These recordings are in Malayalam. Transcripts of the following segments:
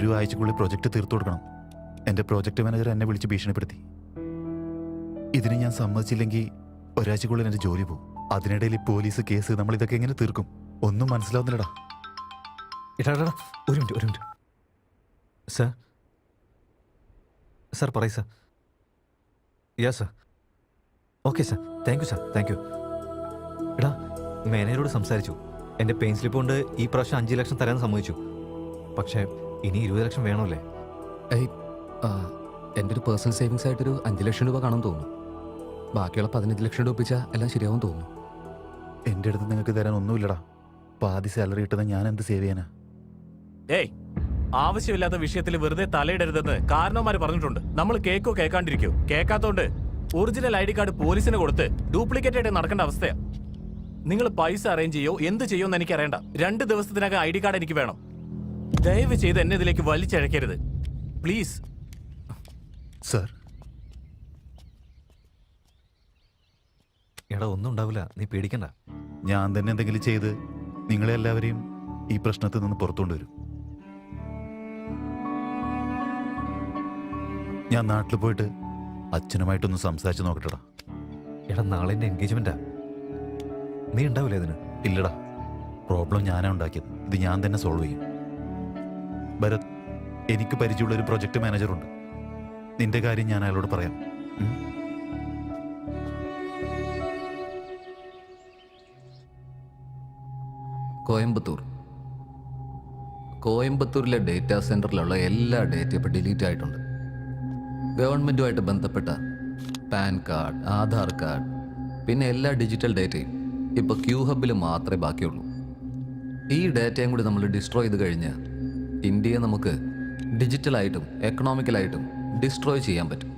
ഒരു ആഴ്ചക്കുള്ളിൽ പ്രൊജക്റ്റ് തീർത്തു കൊടുക്കണം. എൻ്റെ പ്രോജക്റ്റ് മാനേജർ എന്നെ വിളിച്ച് ഭീഷണിപ്പെടുത്തി. ഇതിന് ഞാൻ സമ്മതിച്ചില്ലെങ്കിൽ ഒരാഴ്ചക്കുള്ളിൽ എൻ്റെ ജോലി പോകും. അതിനിടയിൽ പോലീസ് കേസ്, നമ്മൾ ഇതൊക്കെ എങ്ങനെ തീർക്കും? ഒന്നും മനസ്സിലാവുന്നില്ലടാ. ഒരു മിനിറ്റ് സർ. സാർ പറയൂ sir. Yes sir. Okay sir. Thank you sir. Thank you. എടാ, മാനേജറോട് സംസാരിച്ചു. എൻ്റെ പെയിൻ സ്ലിപ്പ് കൊണ്ട് ഈ പ്രാവശ്യം 5 ലക്ഷം തരാൻ സമ്മതിച്ചു. പക്ഷേ ഇനി 20 ലക്ഷം വേണമല്ലേ? എൻ്റെ ഒരു പേഴ്സണൽ സേവിങ്സ് ആയിട്ടൊരു 5 ലക്ഷം രൂപ കാണുമെന്ന് തോന്നുന്നു. ബാക്കിയുള്ള 15 ലക്ഷം രൂപ ഒപ്പിച്ചാൽ എല്ലാം ശരിയാവും തോന്നുന്നു. എൻ്റെ അടുത്ത് നിങ്ങൾക്ക് തരാൻ ഒന്നുമില്ലടാ. പാതി സാലറി കിട്ടുന്ന ഞാൻ എന്ത് സേവ് ചെയ്യാനാ? ഏയ്, ആവശ്യമില്ലാത്ത വിഷയത്തിൽ വെറുതെ തലയിടരുതെന്ന് കാരണവന്മാര് പറഞ്ഞിട്ടുണ്ട്. നമ്മൾ കേക്കോ കേൾക്കാണ്ടിരിക്കോ? കേൾക്കാത്തോണ്ട് ഒറിജിനൽ ID കാർഡ് പോലീസിന് കൊടുത്ത് ഡ്യൂപ്ലിക്കേറ്റ് ആയിട്ട് നടക്കേണ്ട അവസ്ഥയാ. നിങ്ങൾ പൈസ അറേഞ്ച് ചെയ്യോ എന്ത് ചെയ്യുമെന്ന് എനിക്ക് അറിയണ്ട. 2 ദിവസത്തിനകം ID കാർഡ് എനിക്ക് വേണം. ദയവ് ചെയ്ത് എന്നെ ഇതിലേക്ക് വലിച്ചഴക്കരുത് പ്ലീസ്. സർ, എടാ, ഒന്നും ഉണ്ടാവില്ല, നീ പേടിക്കണ്ട. ഞാൻ തന്നെ എന്തെങ്കിലും ചെയ്ത് നിങ്ങളെ എല്ലാവരെയും ഈ പ്രശ്നത്തിൽ നിന്ന് പുറത്തുകൊണ്ടുവരും. ഞാൻ നാട്ടിൽ പോയിട്ട് അച്ഛനുമായിട്ടൊന്ന് സംസാരിച്ച് നോക്കട്ടെടാ. എടാ, നാളെ എൻ്റെ എൻഗേജ്മെൻറ്റാ. നീ ഉണ്ടാവില്ലേ ഇതിന്? ഇല്ലടാ, പ്രോബ്ലം ഞാനാ ഉണ്ടാക്കിയത്. ഇത് ഞാൻ തന്നെ സോൾവ് ചെയ്യും. ഭരത്, എനിക്ക് പരിചയമുള്ള ഒരു പ്രൊജക്ട് മാനേജറുണ്ട്. നിന്റെ കാര്യം ഞാൻ അയാളോട് പറയാം. കോയമ്പത്തൂരിലെ ഡേറ്റാ സെന്ററിലുള്ള എല്ലാ ഡേറ്റയും ഇപ്പോൾ ഡിലീറ്റ് ആയിട്ടുണ്ട്. ഗവൺമെൻറ്റുമായിട്ട് ബന്ധപ്പെട്ട പാൻ കാർഡ്, ആധാർ കാർഡ്, പിന്നെ എല്ലാ ഡിജിറ്റൽ ഡേറ്റയും ഇപ്പോൾ ക്യൂ ഹബിൽ മാത്രമേ ബാക്കിയുള്ളൂ. ഈ ഡേറ്റയും കൂടി നമ്മൾ ഡിസ്ട്രോയ് ചെയ്ത് കഴിഞ്ഞാൽ ഇന്ത്യയെ നമുക്ക് ഡിജിറ്റലായിട്ടും എക്കണോമിക്കലായിട്ടും ഡിസ്ട്രോയ് ചെയ്യാൻ പറ്റും.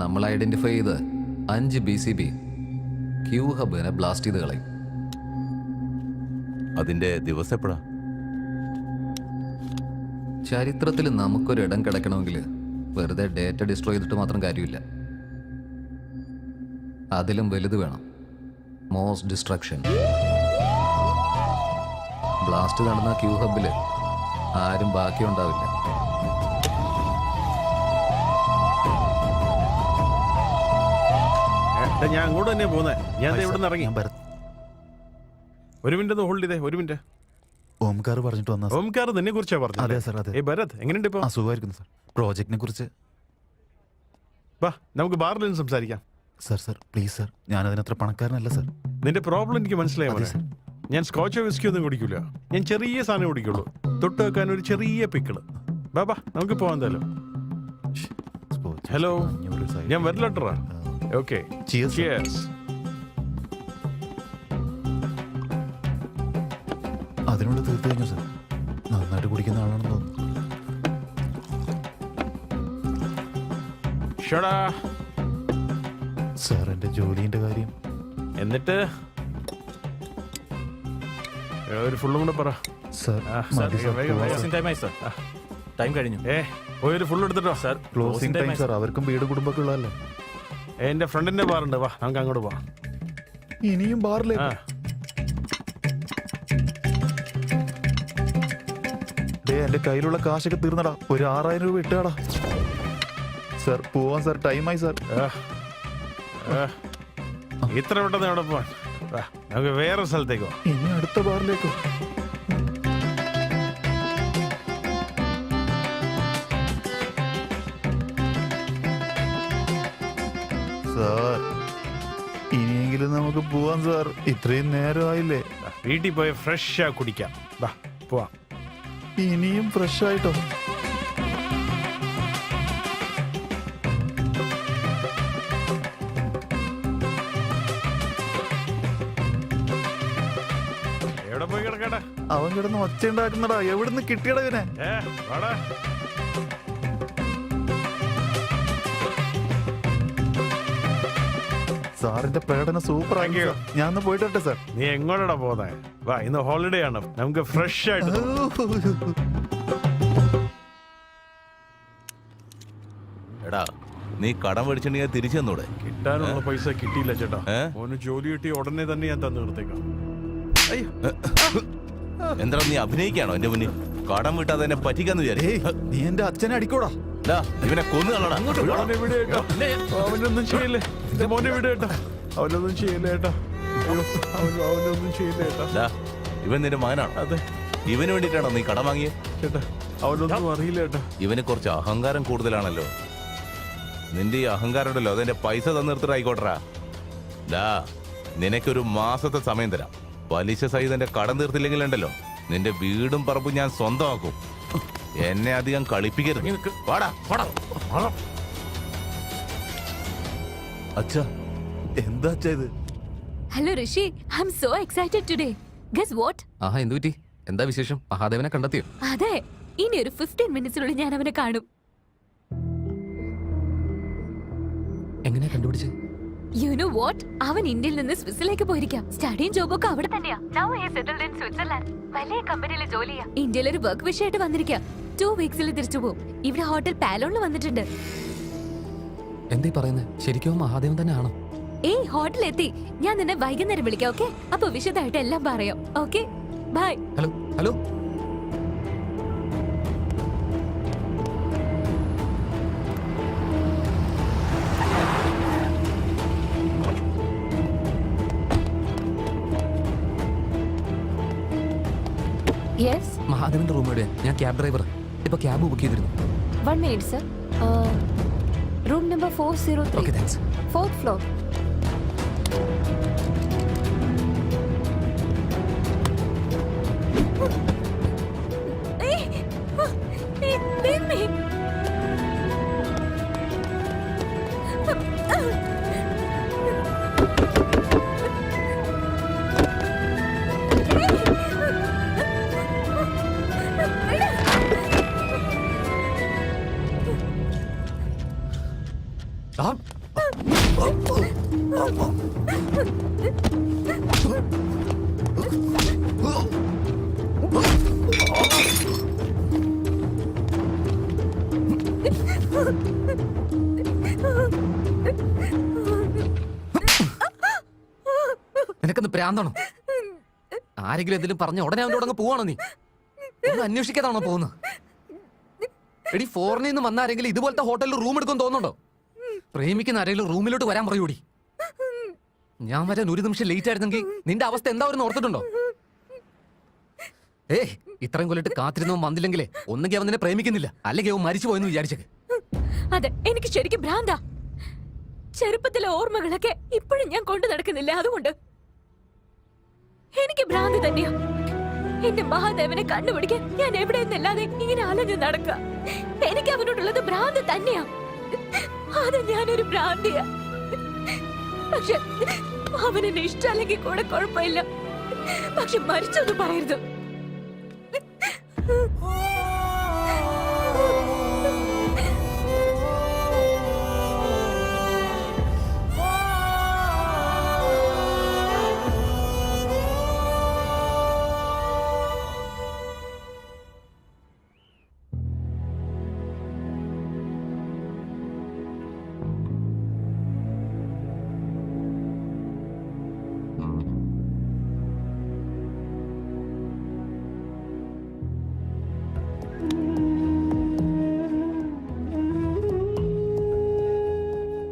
നമ്മൾ ഐഡൻറ്റിഫൈ ചെയ്ത് 5 BCB ക്യൂ ഹബിനെ ബ്ലാസ്റ്റ് ചെയ്ത് കളയും. അതിന്റെ ദിവസം എപ്പോഴാ? ചരിത്രത്തിൽ നമുക്കൊരിടം കിടക്കണമെങ്കിൽ വെറുതെ ഡേറ്റ ഡിസ്ട്രോയ് ചെയ്തിട്ട് മാത്രം കാര്യമില്ല. അതിലും വലുത് വേണം, മോസ്റ്റ് ഡിസ്ട്രക്ഷൻ. ബ്ലാസ്റ്റ് നടന്ന ക്യൂ ഹബിൽ ആരും ബാക്കിയുണ്ടാവില്ല. ഞാൻ അങ്ങോട്ട് തന്നെയാ പോകുന്നത്. ഞാൻ ഇവിടെ നിന്ന് ഇറങ്ങി. ഞാൻ ഭരത്. ഒരു മിനിറ്റ് ഒന്ന് ഹോൾഡ് ചെയ്തേ. ഒരു മിനിറ്റ്. ഓംകാർ പറഞ്ഞിട്ട് വന്ന ഓംകാർ നിന്നെ കുറിച്ചാ പറഞ്ഞത്? അതെ സാർ, അതെ. ഭരത്, എങ്ങനെയുണ്ട് ഇപ്പൊ? അസുഖമായിരിക്കുന്നു സാർ. പ്രോജക്റ്റിനെ കുറിച്ച് വാ, നമുക്ക് ബാറിൽ നിന്ന് സംസാരിക്കാം. സാർ പ്ലീസ് സാർ, ഞാനതിനത്ര പണക്കാരനല്ല സാർ. നിന്റെ പ്രോബ്ലം എനിക്ക് മനസ്സിലായി മോനെ. ഞാൻ സ്കോച്ചോ വിസ്കി ഒന്നും കുടിക്കില്ല. ഞാൻ ചെറിയ സാധനം കുടിക്കുള്ളൂ. തൊട്ട് വെക്കാൻ ഒരു ചെറിയ പിക്കിള്. ബാബാ, നമുക്ക് പോവാൻ എന്തായാലും. ഹലോ, ഞാൻ വരില്ലട്ടാ. ഓക്കെ, അതിനോട് തീർത്തു കഴിഞ്ഞു സാർ. നന്നായിട്ട് കുടിക്കുന്ന ആളാണെന്ന് തോന്നുന്നു. സാർ, എന്റെ ജോലിന്റെ കാര്യം. എന്നിട്ട് ഒരു ഫുള്ളും കൂടെ പറ സാർ. ടൈം കഴിഞ്ഞു. പോയൊരു ഫുൾ എടുത്തിട്ടോ. Sir, closing time sir. അവർക്കും വീട് കുടുംബമൊക്കെ ഉള്ളതല്ലേ. എന്റെ ഫ്രണ്ടിന്റെ ബാറുണ്ട്, വാ നമുക്ക് അങ്ങോട്ട് പോവാം. ഇനിയും ബാറിലേക്ക്? എന്റെ കയ്യിലുള്ള കാശൊക്കെ തീർന്നടാ. ഒരു 6000 രൂപ ഇട്ടാടാ. സാർ പോവാൻ സാർ, ടൈമായി സാർ. ഇത്ര പെട്ടെന്ന് എവിടെ പോവാൻ? നമുക്ക് വേറെ സ്ഥലത്തേക്കോ? ഇനി അടുത്ത ബാറിലേക്കോ? സാർ, ഇനിയെങ്കിലും നമുക്ക് പോവാൻ സാർ. ഇത്രയും നേരമായില്ലേ? വീട്ടിൽ പോയി ഫ്രഷാ കുടിക്കാം. വാ പോവാം. ഇനിയും ഫ്രഷ് ആയിട്ടോ? എവിടെ പോയി കിടക്കട്ടെ? അവൻ കിടന്ന് ഒച്ച ഉണ്ടാക്കുന്നടാ. എവിടുന്ന് കിട്ടിയടാ ഇവനെ? വാടാ. സാറിന്റെ പ്രകടനം സൂപ്പർ ആക്കി. ഞാൻ ഒന്ന് പോയിട്ട് വരട്ടെ സാർ. നീ എങ്ങോട്ടാ പോകുന്നേ? വാ, ഇന്ന് ഹോളിഡേ ആണ്, നമുക്ക് ഫ്രഷ് ആയിട്ട്. എടാ, നീ കടം മേടിച്ചിട്ടുണ്ടെങ്കിൽ തിരിച്ചു തന്നൂടെ? കിട്ടാനുള്ള പൈസ കിട്ടിയില്ല ചേട്ടാ. ഓന് ജോലി കിട്ടി ഉടനെ തന്നെ ഞാൻ തന്നു നിർത്തേക്കാം. എന്താ നീ അഭിനയിക്കാണോ എന്റെ മുന്നിൽ? കടം വിട്ടാതെ എന്നെ പറ്റിക്കാന്ന് ഏയ് വിചാരിച്ചു നീ എന്റെ അച്ഛനെ അടിക്കോടാ. ഇവനെ കൊന്നു കളടാ അവനെ വിട് കേട്ടോ. അവനൊന്നും ചെയ്യില്ലേ എന്റെ മോനെ വിട് കേട്ടോ. അവനൊന്നും ചെയ്യില്ല കേട്ടോ. അയ്യോ, അവനൊന്നും ചെയ്യില്ല കേട്ടോ. ഇവൻ നിന്റെ മകനാണ്. അതെ ഇവന് വേണ്ടിട്ടാണോ നീ കടം വാങ്ങിയത്? ചേട്ടാ, അവനൊന്നും അറിയില്ല കേട്ടോ. ഇവന് കുറച്ച് അഹങ്കാരം കൂടുതലാണല്ലോ. നിന്റെ ഈ അഹങ്കാരം ഉണ്ടല്ലോ, അതെന്റെ പൈസ തന്നിർത്തിട്ടായിക്കോട്ടറാ. നിനക്കൊരു മാസത്തെ സമയം തരാം. പലിശ സഹിതന്റെ കടം തീർത്തില്ലെങ്കിലുണ്ടല്ലോ, നിന്റെ വീടും പറമ്പും ഞാൻ സ്വന്തമാക്കും. എന്നെ അധികം കളിപ്പിക്കരുത്. വാടാ അച്ഛാ, എന്താ അച്ഛാ ഇത്? Hello Rishi, I am so excited today. Guess what? ആഹാ, എന്തു പറ്റി? എന്താ വിശേഷം? മഹാദേവനെ കണ്ടെത്തിയോ? അതെ, ഇനി ഒരു 15 മിനിറ്റ്സിനുള്ളിൽ ഞാൻ അവനെ കാണും. എങ്ങനെയാ കണ്ടുപിടിച്ചേ? You know what? അവൻ ഇന്ത്യയിൽ നിന്ന് സ്വിറ്റ്സർലൻഡിലേക്ക് പോയിരിക്കാം. സ്റ്റഡിയും ജോബും ഒക്കെ അവിടെ തന്നെയാ. Now he is settled in Switzerland. വലിയ കമ്പനിയിൽ ജോലി ചെയ്യാം. ഇന്ത്യയിൽ ഒരു വർക്ക് വിഷയമായിട്ട് വന്നിരിക്കാം. 2 വീക്സിൽ തിരിച്ചു പോകും. ഇവിടെ ഹോട്ടൽ പാലോണിൽ വന്നിട്ടുണ്ട്. എന്തേ പറയുന്നത്? ശരിക്കും മഹാദേവൻ തന്നെ ആണോ? ഏയ്, ഹോട്ടലിൽ എത്തി. ഞാൻ നിന്നെ വൈകുന്നേരം വിളിക്കാം. ഓക്കെ? അപ്പൊ വിശദമായിട്ട് എല്ലാം പറയാം. Okay, bye. Hello hello. Yes, മഹാദേവന്റെ റൂം എവിടെയാ? ഞാൻ ക്യാബ് ഡ്രൈവർ. ഇപ്പൊ ക്യാബ് ബുക്ക് ചെയ്തിരുന്നു. 1 minute sir. Room number 403, okay, thanks. 4th floor. ആ, നിനക്കൊന്ന് പ്രാന്താണോ? ആരെങ്കിലും എന്തെങ്കിലും പറഞ്ഞ ഉടനെ അവൻ്റെ അങ്ങ് പോവാണോ നീ? ഒന്നും അന്വേഷിക്കാതാണോ പോകുന്നത്? എടി, ഫോറിനിൽ നിന്ന് വന്ന ആരെങ്കിലും ഇതുപോലത്തെ ഹോട്ടലിൽ റൂം എടുക്കും തോന്നുന്നുണ്ടോ? പ്രേമിക്കുന്ന ആരെങ്കിലും റൂമിലോട്ട് വരാൻ പറയൂടി. ഞാൻ വരാൻ ഒരു നിമിഷം ലേറ്റ് ആയിരുന്നെങ്കിൽ നിന്റെ അവസ്ഥ എന്താവരെന്ന് ഓർത്തിട്ടുണ്ടോ? ഇത്രയും കൊല്ലിട്ട് കാത്തിരുന്നവൻ വന്നില്ലെങ്കിലേ ഒന്നുകിൽ അവൻ നിന്നെ പ്രേമിക്കുന്നില്ല, അല്ലെങ്കിൽ അവൻ മരിച്ചു പോയെന്ന് വിചാരിച്ചേക്ക്. അതെ, എനിക്ക് ശരിക്കും ഭ്രാന്താ. ചെറുപ്പത്തിലെ ഓർമ്മകളൊക്കെ ഇപ്പോഴും ഞാൻ കൊണ്ടു നടക്കുന്നില്ല. അതുകൊണ്ട് എനിക്ക് ഭ്രാന്ത് തന്നെയാ. എന്റെ മഹാദേവനെ കണ്ടുപിടിക്കാൻ ഞാൻ എവിടെ നിന്നല്ലാതെ ഇങ്ങനെ അലഞ്ഞു നടക്കുക. എനിക്ക് അവനോടുള്ളത് ഭ്രാന്ത് തന്നെയാ. അത് ഞാനൊരു ഭ്രാന്തിയാ. പക്ഷെ അവനെന്നെ ഇഷ്ടമല്ലെങ്കിൽ കൂടെ കുഴപ്പമില്ല. പക്ഷെ മരിച്ചൊന്നും പറയരുത്.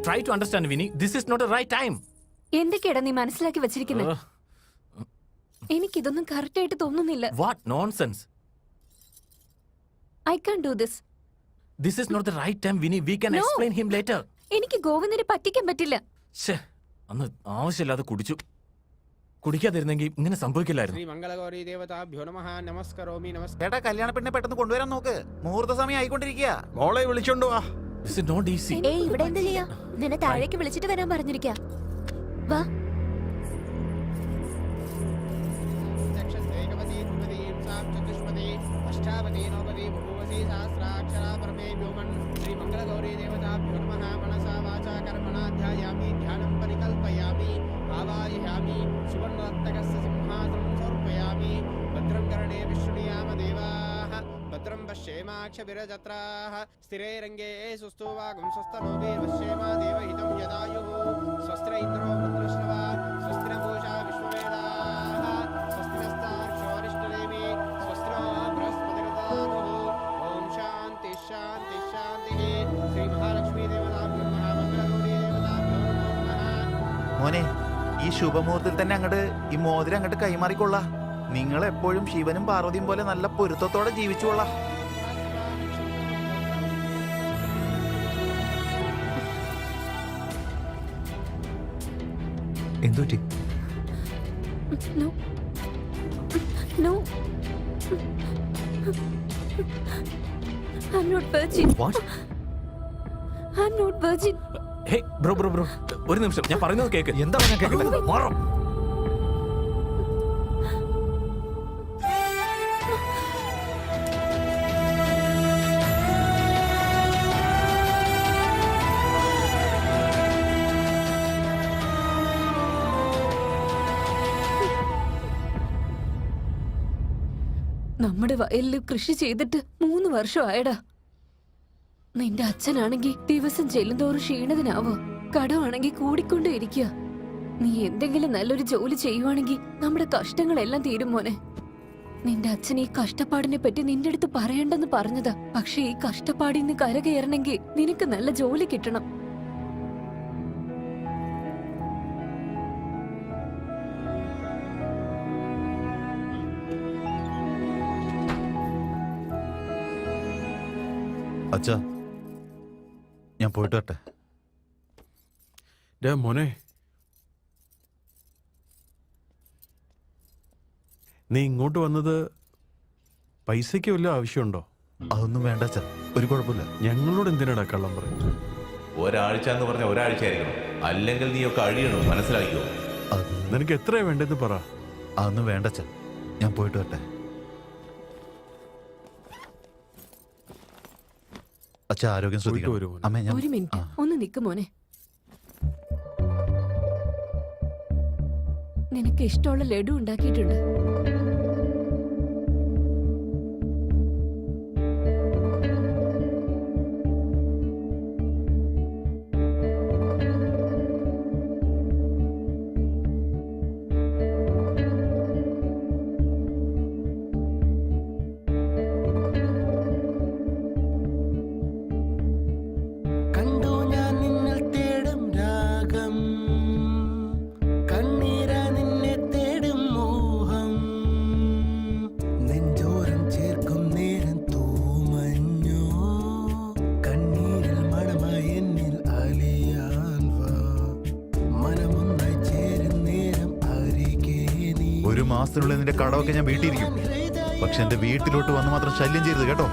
Try to understand, Vinny. This is not the right time. എന്തൊക്കെയാടാ നീ മനസ്സിലാക്കി വെച്ചിരിക്കുന്നത്? എനിക്കിതൊന്നും കറക്റ്റ് ആയിട്ട് തോന്നുന്നില്ല. What nonsense. I can't do this. This is not the right time, Vinny. We can No. explain him later. എനിക്ക് ഗോവിന്ദനെ പറ്റിക്കാൻ പറ്റില്ല. ശ്ശേ, അന്ന് ആവശ്യമില്ലാതെ കുടിച്ചു. കുടിക്കാതിരുന്നെങ്കിൽ ഇങ്ങനെ സംഭവിക്കില്ലായിരുന്നു. ശ്രീ മംഗളഗൗരി ദേവതാഭ്യോ നമഃ. നമസ്കരോമി നമസ്കാരം. ചേട്ടാ, കല്യാണ പെണ്ണെ പെട്ടെന്ന് കൊണ്ടുവരാൻ നോക്ക്. മുഹൂർത്ത സമയം ആയിക്കൊണ്ടിരിക്കുക. മോളെ വിളിച്ചോണ്ട് വാ. This is not easy. ഏയ്, ഇവിടെ എന്താ ചെയ്യാ? നിന്നെ താഴേക്ക് വിളിച്ചിട്ട് വരാൻ പറഞ്ഞിരിക്കാ. വാ. ചക്ഷസ്തേകവതി ധ്രുവതീം സാം ചതുഷ്പതി അഷ്ടാവതി നവപതി ബഹുവതി സഹസ്രാക്ഷരാ പരമേ വ്യോമൻ. ശ്രീ മംഗളഗൗരി ദേവതാഭ്യോ നമഃ. മനസാ വാചാ കർമ്മണാ ധ്യായാമി ധ്യാനം പരികൽപ്പയാമി ആവാഹയാമി സുവർണരത്നകസ്യ സിംഹാസനം സമർപ്പയാമി. ഭദ്രം കർണേ വിഷ്ണുയാമ ദേവാഃ ഭദ്രം പശ്യേമാക്ഷഭിരജത്രാഃ സ്ഥിരൈരംഗേ സുസ്തുവാഗും സ്വസ്തനോഭിർവശ്യേമ ദേവഹിതം യദായുഃ. സ്വസ്ത്ര ഇന്ദ്രോ വൃത്രശ്രവ സ്വസ്തിന പൂഷാ വിശ്വവേദാഃ സ്വസ്തി നസ്താർക്ഷ്യോരിഷ്ടദേവി സ്വസ്ത്രോ ബൃഹസ്പതിർദാഃ മോനെ ഈ ശുഭമുഹൂർത്തത്തിൽ തന്നെ അങ്ങോട്ട് ഈ മോതിരം അങ്ങോട്ട് കൈമാറിക്കൊള്ള. നിങ്ങൾ എപ്പോഴും ശിവനും പാർവതിയും പോലെ നല്ല പൊരുത്തത്തോടെ ജീവിച്ചുകൊള്ള. എന്തുപറ്റി? No. No. I'm not virgin. What? I'm not virgin. Hey bro bro bro ഒരു നിമിഷം, ഞാൻ പറയുന്നത് കേക്ക്. എന്താ ഞാൻ കേൾക്കട്ടെ? മാറോ. നമ്മുടെ വയലില് കൃഷി ചെയ്തിട്ട് 3 വർഷമായടാ. നിന്റെ അച്ഛനാണെങ്കി ദിവസം ചെല്ലുന്തോറും ക്ഷീണിതനാവോ. കടമാണെങ്കി കൂടിക്കൊണ്ടേ ഇരിക്കുക. നീ എന്തെങ്കിലും നല്ലൊരു ജോലി ചെയ്യുവാണെങ്കിൽ നമ്മുടെ കഷ്ടങ്ങളെല്ലാം തീരും മോനെ. നിന്റെ അച്ഛൻ ഈ കഷ്ടപ്പാടിനെ പറ്റി നിന്റെ അടുത്ത് പറയണ്ടെന്ന് പറഞ്ഞതാ. പക്ഷെ ഈ കഷ്ടപ്പാടിൽ നിന്ന് കരകയറണമെങ്കിൽ നിനക്ക് നല്ല ജോലി കിട്ടണം. അച്ഛാ ഞാൻ പോയിട്ട് വരട്ടെ. ഡേ മോനെ, നീ ഇങ്ങോട്ട് വന്നത് പൈസയ്ക്ക് വല്ല ആവശ്യമുണ്ടോ? അതൊന്നും വേണ്ട അച്ഛാ, ഒരു കുഴപ്പമില്ല. ഞങ്ങളോട് എന്തിനാടാ കള്ളം പറയുന്നത്? ഒരാഴ്ച എന്ന് പറഞ്ഞ ഒരാഴ്ച ആയിരിക്കണം, അല്ലെങ്കിൽ നീയൊക്കെ അഴിയണം, മനസ്സിലാക്കിയോ? അത് നിനക്ക് എത്രയാ വേണ്ടതെന്ന് പറ. അതൊന്നും വേണ്ട അച്ഛാ, ഞാൻ പോയിട്ട് വരട്ടെ. അച്ഛാ ആരോഗ്യം പോയിട്ട് വരൂ ശ്രദ്ധിക്കണം. മോനെ. അമ്മേ ഞാൻ ഒരു മിനിറ്റ് ഒന്ന് നിക്ക് മോനെ. നിനക്ക് ഇഷ്ടമുള്ള ലഡു ഉണ്ടാക്കിയിട്ടുണ്ട്. കണ്ടു ഞാൻ നിന്നിൽ തേടും രാഗം, കണ്ണീര നിന്നെ തേടും മോഹം, നെഞ്ചോരം ചേർക്കും നേരം തൂമഞ്ഞോ, കണ്ണീരിൽ മണമായി എന്നിൽ അലിയാൻ വാ, മനമൊന്നായി ചേരും നേരം അരികെ നീ. ഒരു മാസത്തിനുള്ളിൽ നിന്റെ കടമൊക്കെ ഞാൻ വീട്ടിയിരിക്കും. പക്ഷെ എന്റെ വീട്ടിലോട്ട് വന്ന് മാത്രം ശല്യം ചെയ്യരുത് കേട്ടോ.